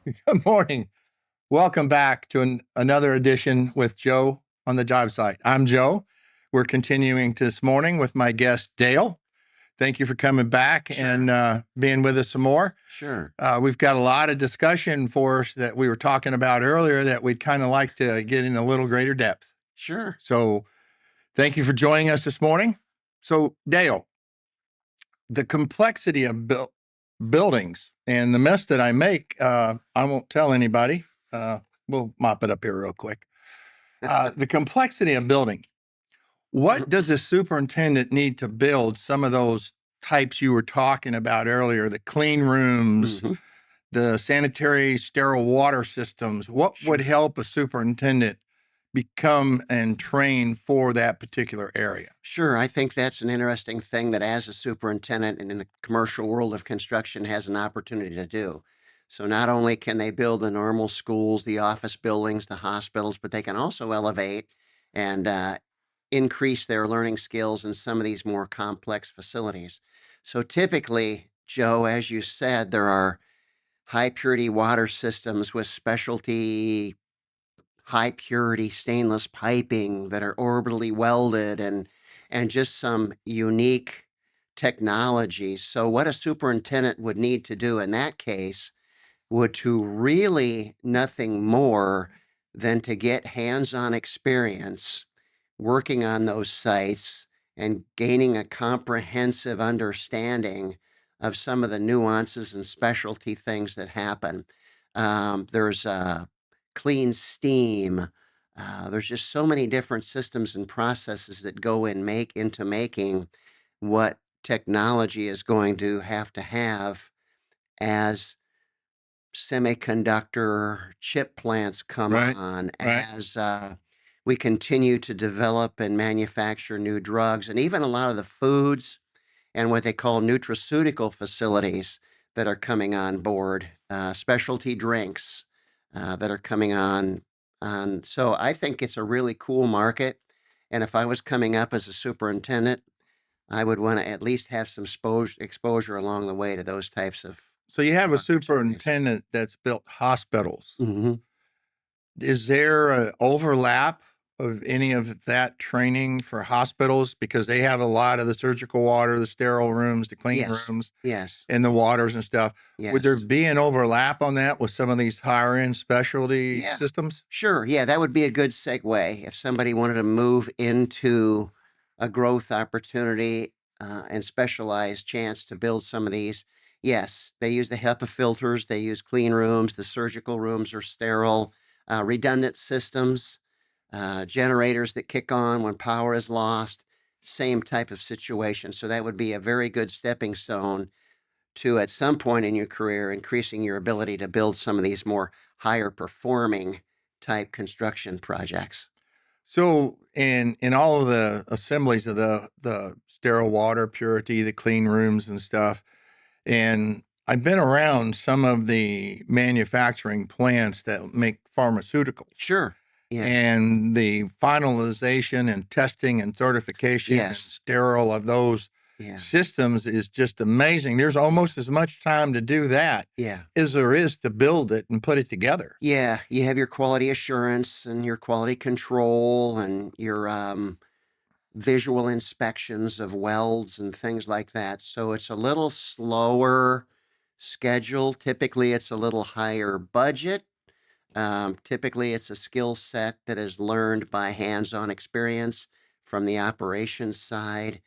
Good morning. Welcome back to another edition with Joe on the job site. I'm Joe. We're continuing this morning with my guest, Dale. Thank you for coming back and being with us some more. Sure. We've got a lot of discussion for us that we were talking about earlier that we'd kind of like to get in a little greater depth. Sure. So thank you for joining us this morning. So, Dale, the complexity of buildings and the mess that I make, I won't tell anybody. We'll mop it up here real quick. The complexity of building. What does a superintendent need to build some of those types you were talking about earlier, the clean rooms, Mhm. the sanitary sterile water systems? What would Sure. help a superintendent become and train for that particular area? Sure. I think that's an interesting thing that as a superintendent and in the commercial world of construction has an opportunity to do. So not only can they build the normal schools, the office buildings, the hospitals, but they can also elevate and increase their learning skills in some of these more complex facilities. So typically, Joe, as you said, there are high purity water systems with specialty high purity stainless piping that are orbitally welded and just some unique technologies. So what a superintendent would need to do in that case would to really nothing more than to get hands-on experience working on those sites and gaining a comprehensive understanding of some of the nuances and specialty things that happen. There's clean steam. There's just so many different systems and processes that go into making what technology is going to have as semiconductor chip plants come Right. on, Right. as we continue to develop and manufacture new drugs, and even a lot of the foods and what they call nutraceutical facilities that are coming on board, specialty drinks that are coming on. So I think it's a really cool market. And if I was coming up as a superintendent, I would want to at least have some exposure along the way to those types of So you have a opportunities. superintendent that's built hospitals. Hmm. Is there an overlap of any of that training for hospitals? Because they have a lot of the surgical water, the sterile rooms, the clean Yes, rooms, yes, and the waters and stuff. Would there yes. be an overlap on that with some of these higher end specialty Yeah, systems? sure. Yeah, that would be a good segue if somebody wanted to move into a growth opportunity and specialized chance to build some of these. Yes, they use the HEPA filters, they use clean rooms, the surgical rooms are sterile, redundant systems, generators that kick on when power is lost, same type of situation. So that would be a very good stepping stone to at some point in your career increasing your ability to build some of these more higher performing type construction projects. So in all of the assemblies of the sterile water purity, the clean rooms and stuff, and I've been around some of the manufacturing plants that make pharmaceuticals. Sure. Yeah. And the finalization and testing and certification and Yes. sterile of those Yeah. systems is just amazing. There's almost as much time to do that Yeah. as there is to build it and put it together. Yeah. You have your quality assurance and your quality control and your visual inspections of welds and things like that. So it's a little slower schedule. Typically, it's a little higher budget. Typically, it's a skill set that is learned by hands-on experience from the operations side.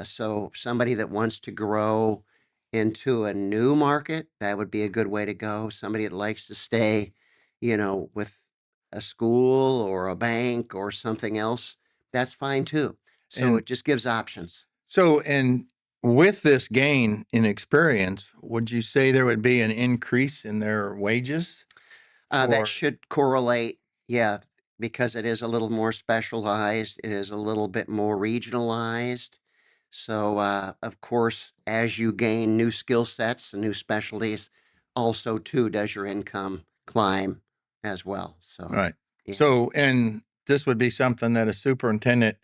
So somebody that wants to grow into a new market, that would be a good way to go. Somebody that likes to stay, with a school or a bank or something else, that's fine too. So And it just gives options. and with this gain in experience, would you say there would be an increase in their wages That for should correlate, yeah, because it is a little more specialized. It is a little bit more regionalized. So, of course, as you gain new skill sets and new specialties, also too does your income climb as well. So, right? yeah, So, and this would be something that a superintendent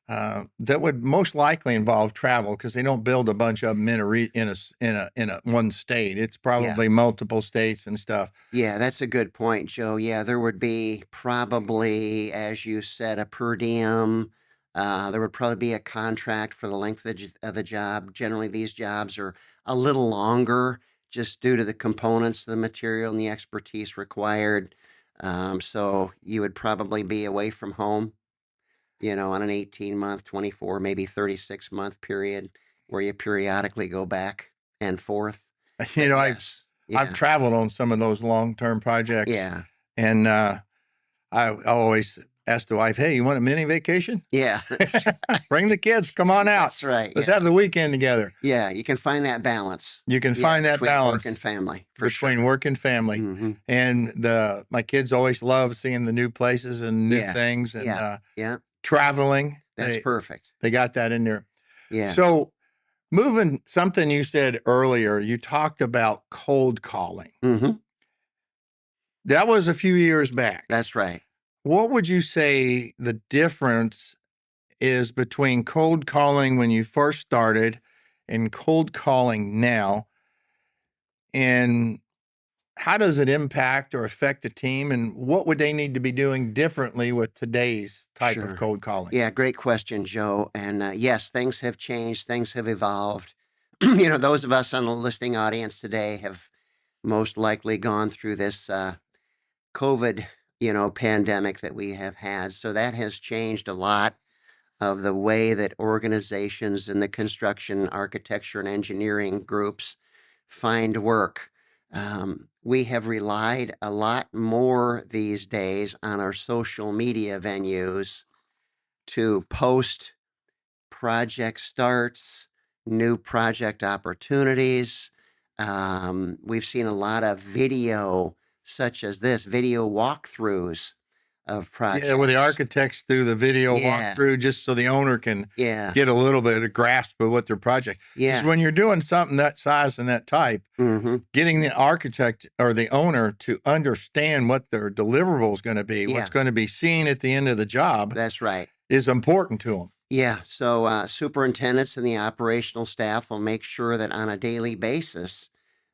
that would most likely involve travel because they don't build a bunch of them in a one state. It's Yeah. probably multiple states and stuff. Yeah, that's a good point, Joe. Yeah, there would be probably, as you said, a per diem. There would probably be a contract for the length of the job. Generally, these jobs are a little longer just due to the components, the material, and the expertise required. So you would probably be away from home, on an 18-month, 24, maybe 36-month period where you periodically go back and forth. You But know, yes, I've yeah, traveled on some of those long-term projects, yeah. and I always ask the wife, "Hey, you want a mini vacation? Yeah, that's right. Bring the kids. Come on out. That's right. Let's Yeah. have the weekend together." Yeah, you can find that balance. You can Yeah, find that between work balance and family for sure. between work and family. Hmm. And my kids always love seeing the new places and new Yeah. things and Yeah. Yeah. traveling. That's perfect. They got that in there. Yeah. So moving something you said earlier, you talked about cold calling. Hmm. That was a few years back. That's right. What would you say the difference is between cold calling when you first started and cold calling now? And how does it impact or affect the team? And what would they need to be doing differently with today's type of Sure. cold calling? Yeah, great question, Joe. And yes, things have changed, things have evolved. Those of us on the listening audience today have most likely gone through this COVID, pandemic that we have had. So that has changed a lot of the way that organizations in the construction, architecture, and engineering groups find work. We have relied a lot more these days on our social media venues to post project starts, new project opportunities. We've seen a lot of video, such as this video walkthroughs of Yeah, where the projects. architects do the video Yeah, walkthrough just so the owner can yeah, get a little bit of grasp of what their project. Because yeah. when you're doing something that size and that type, Hmm. getting the architect or the owner to understand what their deliverable is going to be, what's Yeah, going to be seen at the end of the job, that's right. is important to them. Yeah, so superintendents and the operational staff will make sure that on a daily basis,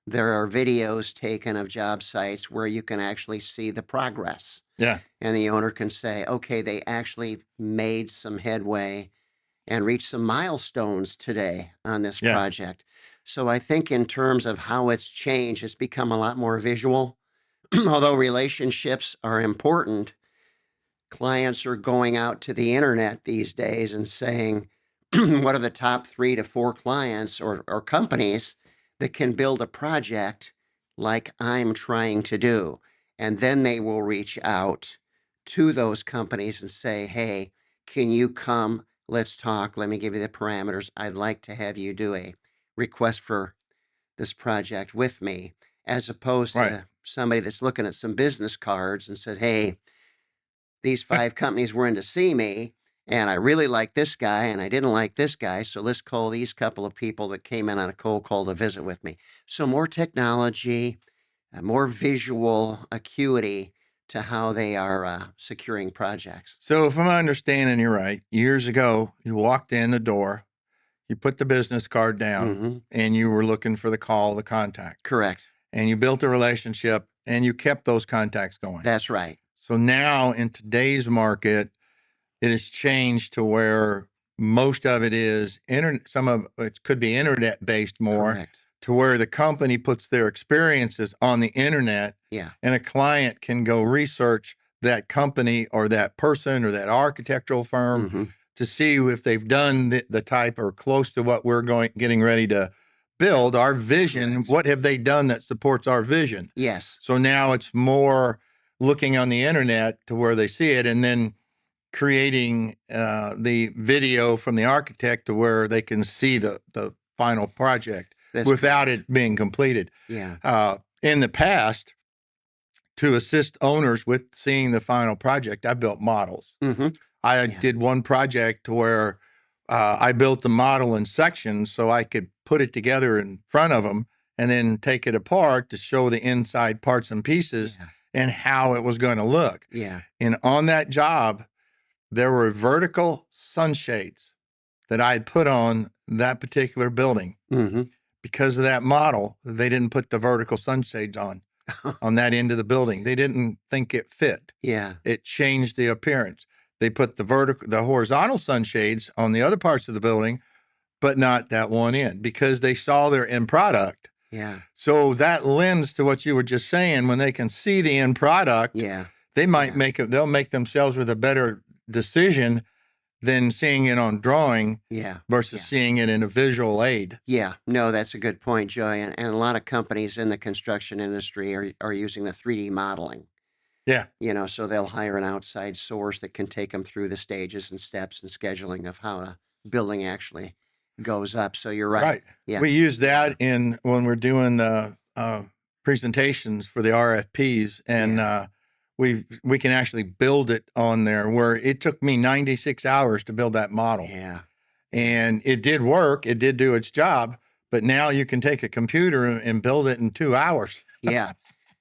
there are videos taken of job sites where you can actually see the progress. Yeah, And the owner can say, okay, they actually made some headway and reached some milestones today on this yeah, project. So I think in terms of how it's changed, it's become a lot more visual. Although relationships are important, clients are going out to the internet these days and saying, what are the top 3 to 4 clients or companies that can build a project like I'm trying to do? And then they will reach out to those companies and say, hey, can you come? Let's talk. Let me give you the parameters. I'd like to have you do a request for this project with me, as opposed right. to somebody that's looking at some business cards and said, hey, these 5 companies were in to see me, and I really like this guy, and I didn't like this guy. So let's call these couple of people that came in on a cold call to visit with me. So more technology, more visual acuity to how they are securing projects. So if I'm understanding you right, years ago, you walked in the door, you put the business card down, Hmm. and you were looking for the call, the contact, Correct. and you built a relationship and you kept those contacts going. That's right. So now in today's market, it has changed to where most of it is internet. Some of it could be internet based more, Correct. to where the company puts their experiences on the internet Yeah. and a client can go research that company or that person or that architectural firm Hmm. to see if they've done the type or close to what we're getting ready to build our vision. Correct. What have they done that supports our vision? Yes. So now it's more looking on the internet to where they see it and then creating the video from the architect to where they can see the final project That's without correct. it being completed. Yeah. In the past, to assist owners with seeing the final project, I built models. Hmm. I Yeah. did one project to where I built the model in sections so I could put it together in front of them and then take it apart to show the inside parts and pieces Yeah. and how it was going to look. Yeah. And on that job, there were vertical sunshades that I had put on that particular building. Hmm. Because of that model, they didn't put the vertical sunshades on that end of the building. They didn't think it fit. Yeah. It changed the appearance. They put the horizontal sunshades on the other parts of the building, but not that one end because they saw their end product. Yeah. So that lends to what you were just saying. When they can see the end product, Yeah. they might Yeah. they'll make themselves with a better decision than seeing it on drawing Yeah. versus Yeah. seeing it in a visual aid. Yeah, no, that's a good point, Joey. And a lot of companies in the construction industry are using the 3D modeling. Yeah. So they'll hire an outside source that can take them through the stages and steps and scheduling of how a building actually goes up. So you're right. Right. Yeah. We use Yeah. that in when we're doing the presentations for the RFPs, and Yeah. we can actually build it on there. Where it took me 96 hours to build that model, Yeah. Yeah. and it did work. It did do its job. But now you can take a computer and build it in 2 hours, Yeah.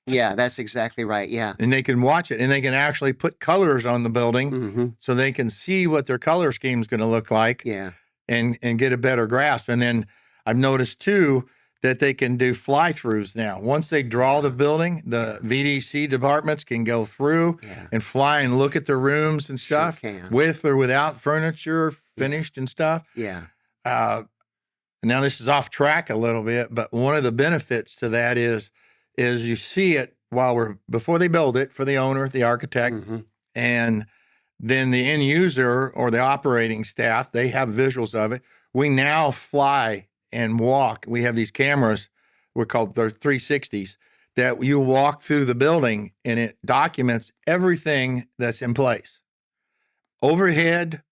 Yeah. That's exactly right. Yeah. and they can watch it, and they can actually put colors on the building, Hmm. so they can see what their color scheme is going to look like. Yeah. And get a better grasp. And then I've noticed too that they can do fly-throughs now. Once they draw the building, the VDC departments can go through Yeah. and fly and look at the rooms and Sure stuff can. with or without furniture Yeah. finished and stuff. Yeah. Uh, Now this is off track a little bit, but one of the benefits to that is you see it before they build it for the owner, the architect, Hmm. and then the end user or the operating staff, they have visuals of it. We now fly and walk. We have these cameras, we're called the 360s, that you walk through the building and it documents everything that's in place, overhead,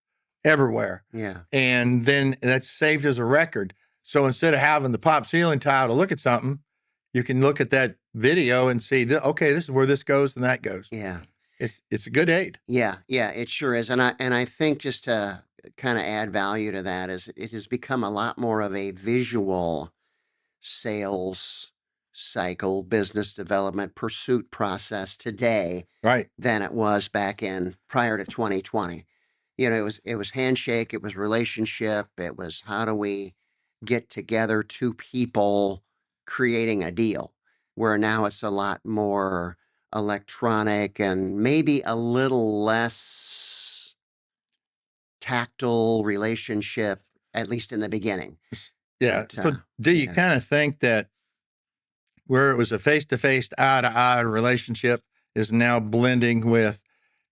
everywhere. Yeah. And then that's saved as a record. So instead of having the pop ceiling tile to look at something, you can look at that video and see that, okay, this is where this goes and that goes. Yeah. It's a good aid. Yeah, yeah, it sure is. And I think just to kind of add value to that is it has become a lot more of a visual sales cycle, business development pursuit process today Right. than it was back in prior to 2020. It was handshake, it was relationship, it was how do we get together two people creating a deal. Where now it's a lot more electronic and maybe a little less tactile relationship, at least in the beginning. Yeah. But So do you yeah, kind of think that where it was a face to face, eye to eye relationship is now blending with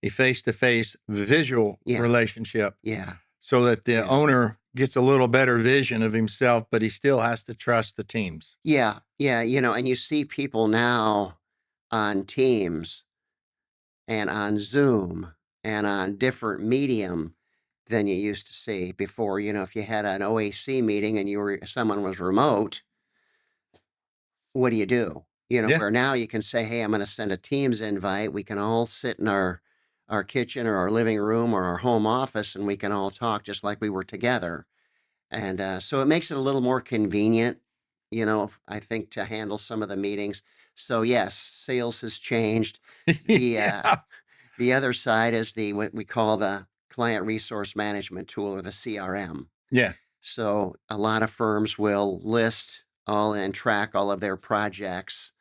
a face to face visual yeah, relationship yeah, so that the yeah, owner gets a little better vision of himself, but he still has to trust the teams? yeah, yeah, and you see people now on Teams and on Zoom and on different medium than you used to see before. If you had an OAC meeting and someone was remote, what do you do? Yeah. Where now you can say, "Hey, I'm going to send a Teams invite. We can all sit in our kitchen or our living room or our home office, and we can all talk just like we were together." And so it makes it a little more convenient, I think, to handle some of the meetings. So yes, sales has changed. The Yeah. the other side is the what we call the client resource management tool, or the CRM. Yeah. So a lot of firms will list all and track all of their projects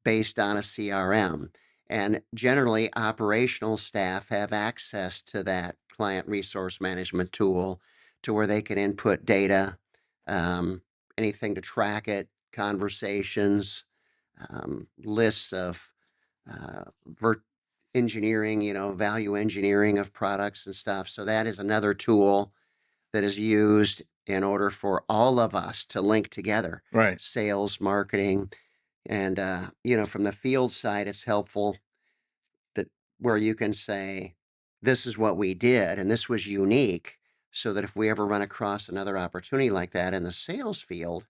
based on a CRM. And generally, operational staff have access to that client resource management tool to where they can input data, um, anything to track it, conversations, lists of vert engineering, value engineering of products and stuff. So that is another tool that is used in order for all of us to link together, Right. sales, marketing, and from the field side, it's helpful that where you can say, this is what we did and this was unique, so that if we ever run across another opportunity like that in the sales field,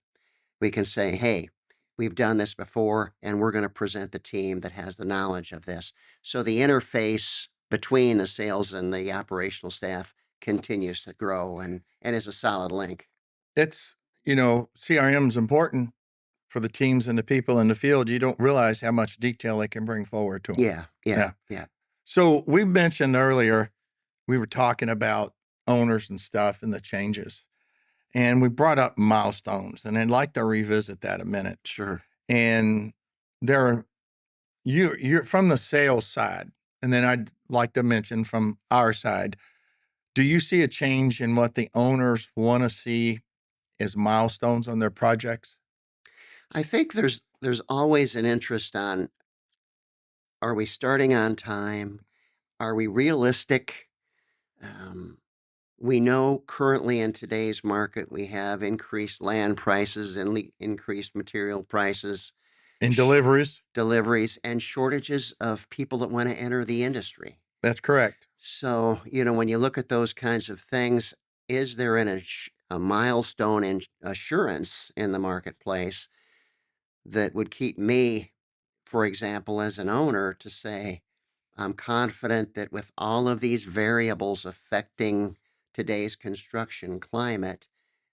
we can say, hey, we've done this before and we're going to present the team that has the knowledge of this. So the interface between the sales and the operational staff continues to grow and is a solid link. It's, CRM is important for the teams and the people in the field. You don't realize how much detail they can bring forward to them. Yeah, yeah, Yeah. yeah, So we mentioned earlier we were talking about owners and stuff and the changes. And we brought up milestones, and I'd like to revisit that a minute. Sure. And there are you're from the sales side, and then I'd like to mention from our side, do you see a change in what the owners want to see as milestones on their projects? I think there's always an interest on, are we starting on time? Are we realistic? Um, we know currently in today's market we have increased land prices and increased material prices, In sh- deliveries? deliveries, and shortages of people that want to enter the industry. That's correct. So, when you look at those kinds of things, is there a milestone in assurance in the marketplace that would keep me, for example, as an owner, to say, I'm confident that with all of these variables affecting today's construction climate,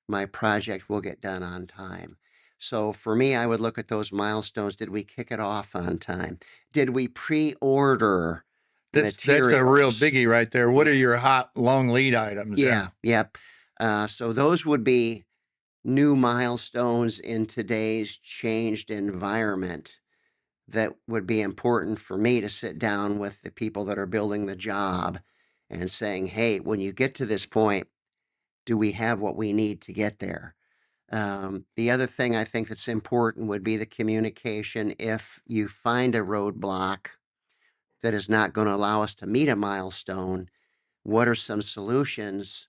my project will get done on time. So for me, I would look at those milestones. Did we kick it off on time? Did we pre-order That's a real materials? biggie right there. What are Yeah, your hot long lead items? yeah, And yep. So those would be new milestones in today's changed environment that would be important for me to sit down with the people that are building the job and saying, hey, when you get to this point, do we have what we need to get there? The other thing I think that's important would be the communication. If you find a roadblock that is not going to allow us to meet a milestone, what are some solutions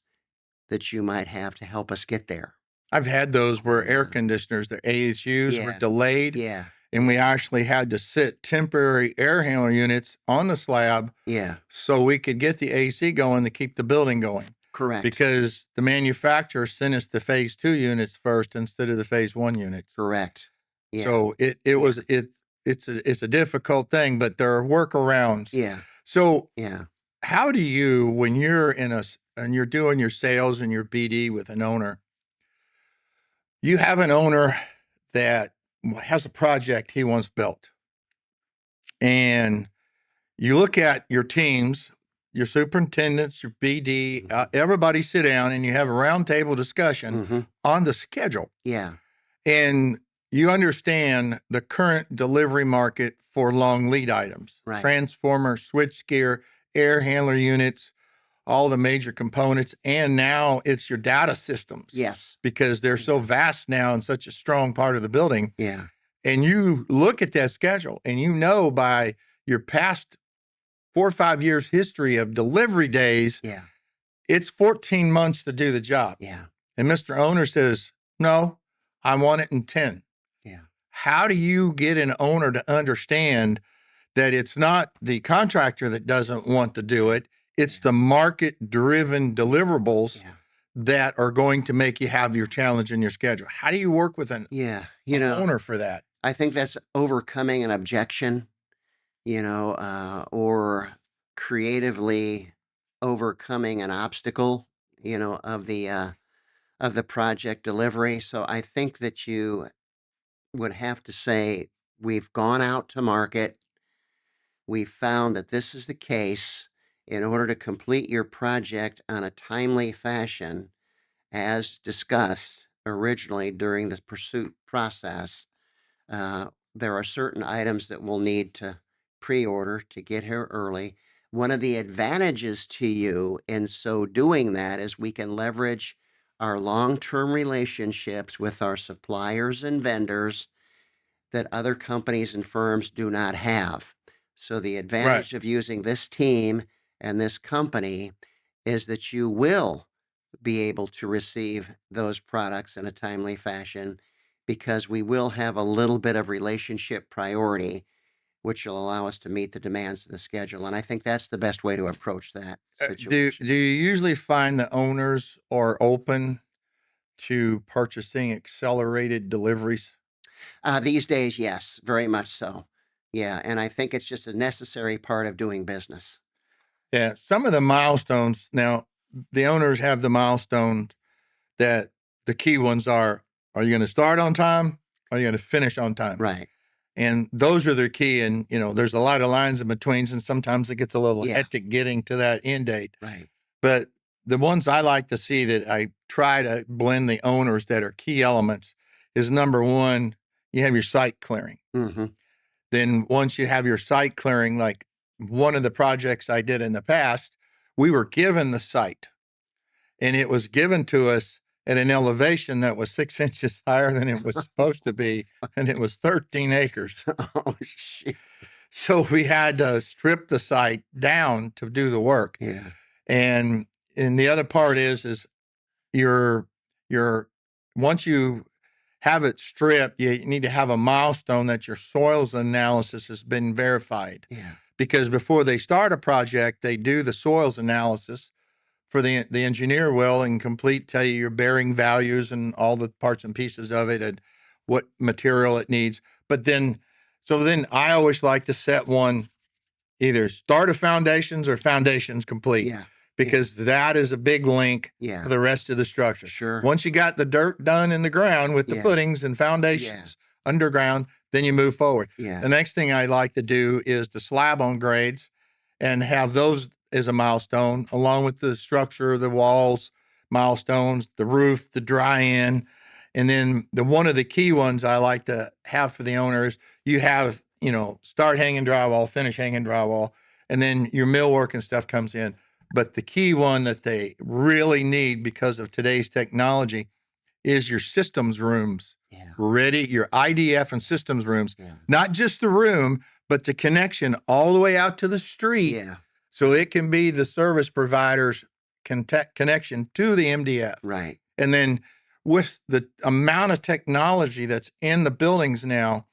that you might have to help us get there? I've had those where And air conditioners, the AHUs were yeah, delayed, yeah, and we actually had to sit temporary air handler units on the slab yeah, so we could get the AC going to keep the building going, correct, because the manufacturer sent us the phase 2 units first instead of the phase 1 units. correct. Yeah, So it yeah, was it's a difficult thing, but there are workarounds. yeah, So yeah. how do you, when you're and you're doing your sales and your BD with an owner, you have an owner that has a project he wants built, and you look at your teams, your superintendents, your BD, Mhm. everybody sit down and you have a roundtable discussion Mhm. on the schedule. Yeah. And you understand the current delivery market for long lead items, Right. transformer, switchgear, air handler units, all the major components. And now it's your data systems Yes. because they're so Yeah. vast now and such a strong part of the building. Yeah. And you look at that schedule and you know by your past 4 or 5 years history of delivery days, Yeah. it's 14 months to do the job. Yeah. And Mr. Owner says, no, I want it in 10. Yeah. How do you get an owner to understand that it's not the contractor that doesn't want to do it? It's Yeah. the market driven deliverables Yeah. that are going to make you have your challenge in your schedule. How do you work with Yeah. an owner for that? I think that's overcoming an objection, or creatively overcoming an obstacle, of the project delivery. So I think that you would have to say, we've gone out to market. We found that this is the case. In order to complete your project on a timely fashion, as discussed originally during the pursuit process, uh, there are certain items that we'll need to pre-order to get here early. One of the advantages to you in so doing that is we can leverage our long-term relationships with our suppliers and vendors that other companies and firms do not have. So the Right. advantage of using this team and this company is that you will be able to receive those products in a timely fashion, because we will have a little bit of relationship priority, which will allow us to meet the demands of the schedule. And I think that's the best way to approach that Do situation. you usually find the owners are open to purchasing accelerated deliveries? These days, yes, very much so. Yeah. And I think it's just a necessary part of doing business. Yeah, some of the milestones now, the owners have the milestones that the key ones are you going to start on time? Are you going to finish on time? Right. And those are their key. And, there's a lot of lines in betweens, and sometimes it gets a little Yeah. hectic getting to that end date. Right. But the ones I like to see that I try to blend the owners that are key elements is number one, you have your site clearing. Hmm. Then once you have your site clearing, like one of the projects I did in the past, we were given the site and it was given to us at an elevation that was 6 inches higher than it was supposed to be. And it was 13 acres. Oh, shit. So we had to strip the site down to do the work. Yeah. And the other part is your your once you have it stripped, you need to have a milestone that your soils analysis has been verified. Yeah. Because before they start a project, they do the soils analysis for the engineer will and complete tell you your bearing values and all the parts and pieces of it and what material it needs. But then then I always like to set one either start of foundations or foundations complete Yeah. because that is a big link Yeah. for the rest of the structure. Sure. Once you got the dirt done in the ground with the Yeah. footings and foundations underground, then you move forward. Yeah. The next thing I like to do is the slab on grades and have those as a milestone along with the structure, the walls, milestones, the roof, the dry in. And then one of the key ones I like to have for the owners, you have, start hanging drywall, finish hanging drywall, and then your millwork and stuff comes in. But the key one that they really need because of today's technology is your systems rooms Yeah. ready, your IDF and systems rooms, Yeah. not just the room, but the connection all the way out to the street. Yeah. So it can be the service provider's connection to the MDF. Right. And then with the amount of technology that's in the buildings now,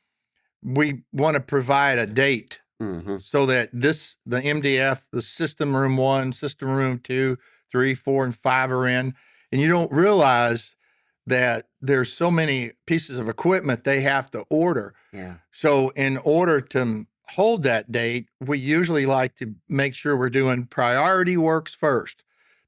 we want to provide a date Hmm. so that the MDF, the system room 1, system room 2, 3, 4, and 5 are in. And you don't realize that there's so many pieces of equipment they have to order. Yeah. So in order to hold that date, we usually like to make sure we're doing priority works first.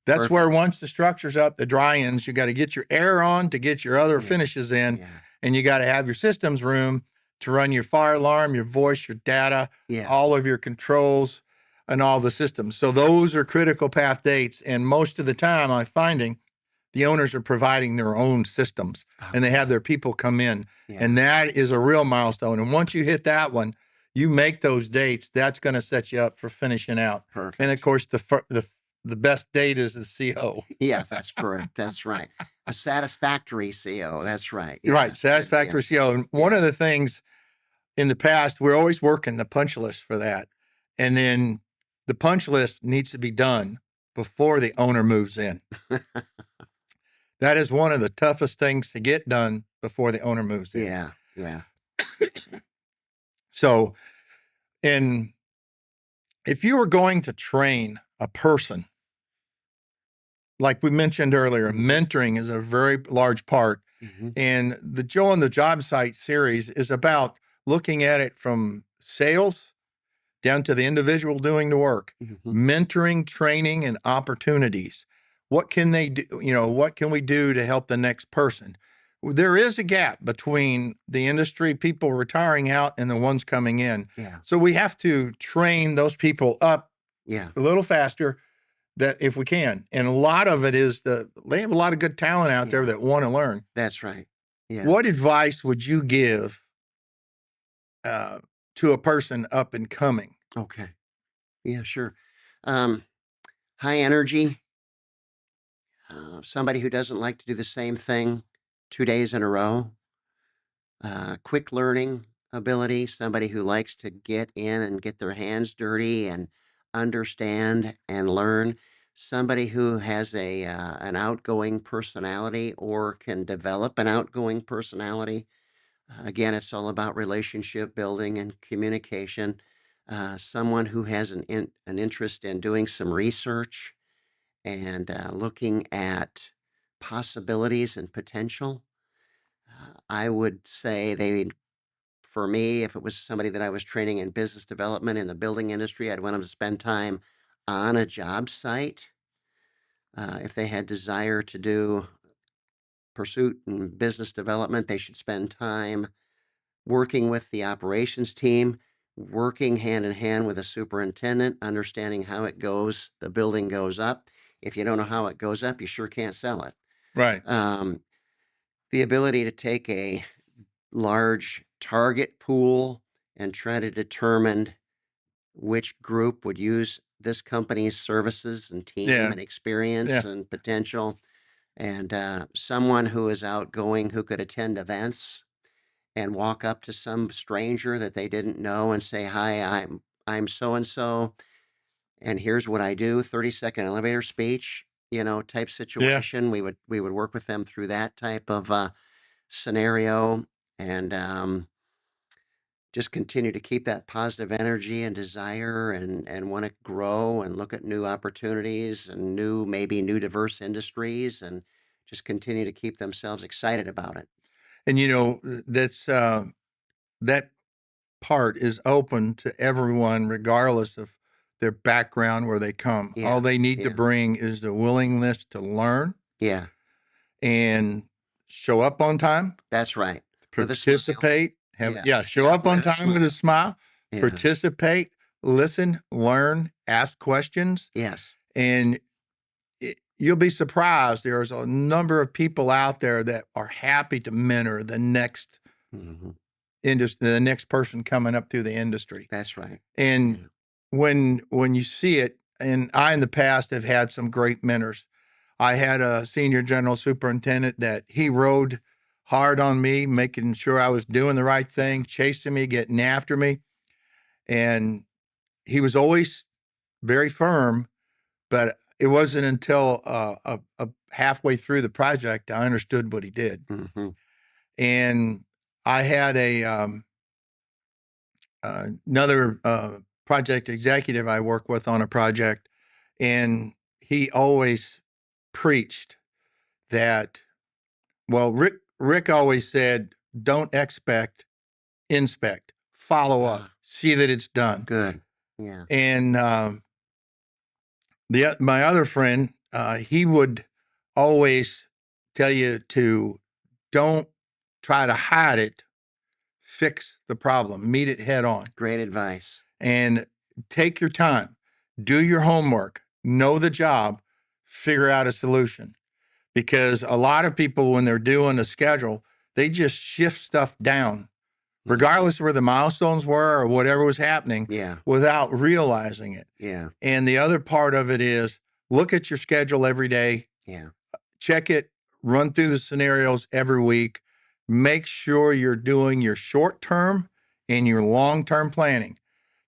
That's where Perfect. once the structure's up, the dry-ins, you got to get your air on to get your other Yeah. finishes in, Yeah. and you got to have your systems room to run your fire alarm, your voice, your data, Yeah. all of your controls, and all the systems. So those are critical path dates, and most of the time I'm finding the owners are providing their own systems and they have their people come in. Yeah. And that is a real milestone. And once you hit that one, you make those dates, that's going to set you up for finishing out. Perfect. And of course, the best date is the CO. Yeah, that's correct. That's right. A satisfactory CO. That's right. Right. Yeah. Satisfactory CO. And one of the things in the past, we're always working the punch list for that. And then the punch list needs to be done before the owner moves in. That is one of the toughest things to get done before the owner moves in. Yeah. Yeah. So, and if you were going to train a person, like we mentioned earlier, mentoring is a very large part. Hmm. And the Joe on the Job Site series is about looking at it from sales down to the individual doing the work, mentoring, training, and opportunities. What can they do? What can we do to help the next person? There is a gap between the industry people retiring out and the ones coming in. Yeah. So we have to train those people up Yeah. a little faster that if we can. And a lot of it is they have a lot of good talent out there Yeah. that want to learn. That's right. Yeah. What advice would you give to a person up and coming? Okay. Yeah, sure. Um, High energy, somebody who doesn't like to do the same thing 2 days in a row, quick learning ability, somebody who likes to get in and get their hands dirty and understand and learn, somebody who has an outgoing personality or can develop an outgoing personality. Again, it's all about relationship building and communication. Someone who has an interest in doing some research and looking at possibilities and potential. I would say for me, if it was somebody that I was training in business development in the building industry, I'd want them to spend time on a job site. If they had desire to do pursuit and business development, they should spend time working with the operations team, working hand in hand with a superintendent, understanding how the building goes up, If you don't know how it goes up, you sure can't sell it. Right. Um, the ability to take a large target pool and try to determine which group would use this company's services and team Yeah. and experience Yeah. and potential, and someone who is outgoing who could attend events and walk up to some stranger that they didn't know and say, "Hi, I'm so and so, and here's what I do." 30-second elevator speech, type Yeah. situation. We would work with them through that type of scenario, and just continue to keep that positive energy and desire, and want to grow and look at new opportunities and maybe new diverse industries, and just continue to keep themselves excited about it. And that's that part is open to everyone, regardless of their background, where they come. Yeah. All they need to Yeah. bring is the willingness to learn Yeah. and show up on time, That's right. With a smile. participate, Yes. show Yeah. up on With a time with a smile. smile, Yeah. participate, listen, learn, ask questions, Yes. and you'll be surprised. There's a number of people out there that are happy to mentor Hmm. the next person coming up through the industry. That's right. And Yeah. when you see it, and I in the past have had some great mentors. I had a senior general superintendent that he rode hard on me, making sure I was doing the right thing, chasing me, getting after me. And he was always very firm, but it wasn't until halfway through the project I understood what he did. Hmm. And I had another project executive I work with on a project, and he always preached that. Well, Rick always said, "Don't expect, inspect, follow up, Ah, see that it's done." good. Yeah. And the my other friend, he would always tell you to don't try to hide it, fix the problem, meet it head on, Great advice. and take your time, do your homework, know the job, figure out a solution. Because a lot of people, when they're doing a schedule, they just shift stuff down, Mhm. regardless of where the milestones were or whatever was happening, Yeah. without realizing it. Yeah. And the other part of it is look at your schedule every day, Yeah. check it, run through the scenarios every week. Make sure you're doing your short term and your long term planning.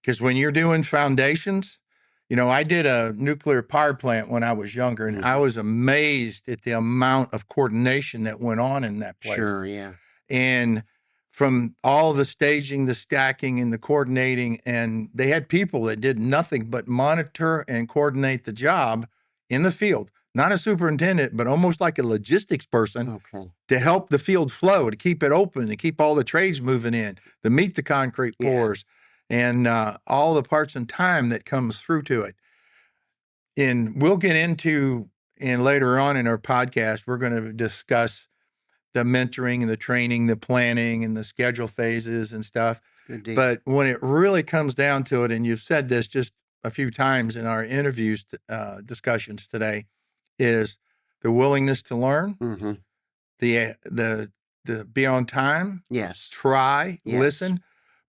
Because when you're doing foundations, I did a nuclear power plant when I was younger, and I Hmm. was amazed at the amount of coordination that went on in that place. Sure. Yeah. And from all the staging, the stacking, and the coordinating, and they had people that did nothing but monitor and coordinate the job in the field. Not a superintendent, but almost like a logistics person Okay. to help the field flow, to keep it open, to keep all the trades moving in, to meet the concrete Yeah. pours, and all the parts and time that comes through to it. And we'll get into, and later on in our podcast, we're going to discuss the mentoring and the training, the planning and the schedule phases and stuff. Good deal. But when it really comes down to it, and you've said this just a few times in our interviews, discussions today, is the willingness to learn, Hmm. the be on time, Yes. try, Yes. listen.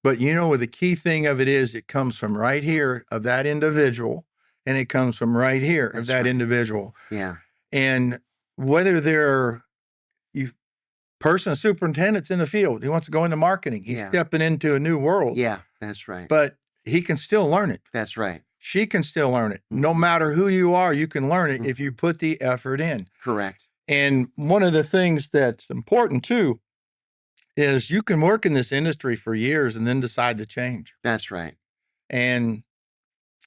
But what the key thing of it is, it comes from right here of that individual, and it comes from right here of That's that right. individual. Yeah. And whether they're you person, superintendent's in the field, he wants to go into marketing, he's Yeah. stepping into a new world, Yeah. That's right. but he can still learn it. That's right. She can still learn it. No Hmm. matter who you are, you can learn it if you Hmm. put the effort in. Correct. And one of the things that's important too is you can work in this industry for years and then decide to change. That's right. And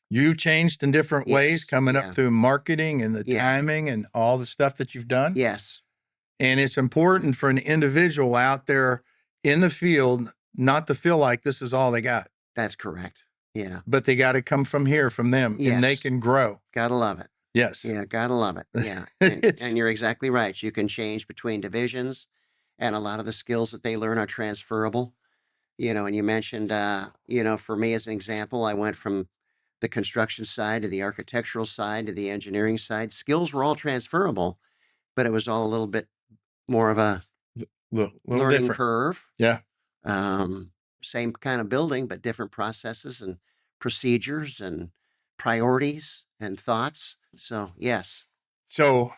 you've changed in different ways Yes. coming up Yeah. through marketing and the Yeah. timing and all the stuff that you've done. Yes. And it's important for an individual out there in the field not to feel like this is all they got, That's correct. Yeah. but they got to come from here, from them, and they Yes. can grow. Gotta love it. Yes. Yeah. Gotta love it. Yeah. And It's, and you're exactly right. You can change between divisions, and a lot of the skills that they learn are transferable. And you mentioned, for me as an example, I went from the construction side to the architectural side to the engineering side. Skills were all transferable, but it was all a little bit more of a Little learning different. curve. Yeah. Um, Same kind of building, but different processes and procedures and priorities and thoughts. So, yes. So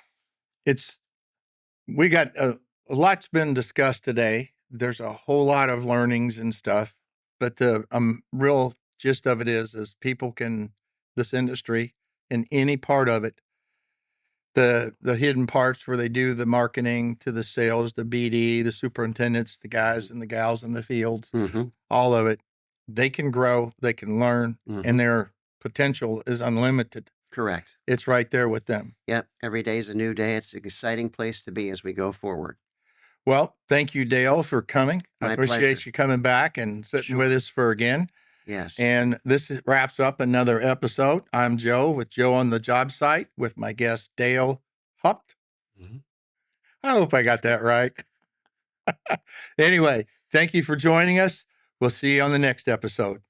we got a lot's been discussed today. There's a whole lot of learnings and stuff, but the real gist of it is people can, this industry in any part of it, the hidden parts where they do the marketing to the sales, the BD, the superintendents, the guys and the gals in the fields, Mm-hmm. all of it, they can grow, they can learn, Mm-hmm. and their potential is unlimited. Correct. It's right there with them. Yep. Every day is a new day. It's an exciting place to be as we go forward. Well, thank you, Dale, for coming. I My appreciate pleasure. you coming back and sitting Sure. with us for again. Yes. And wraps up another episode. I'm Joe with Joe on the Job Site with my guest, Dale Haupt. Mm-hmm. I hope I got that right. Anyway, thank you for joining us. We'll see you on the next episode.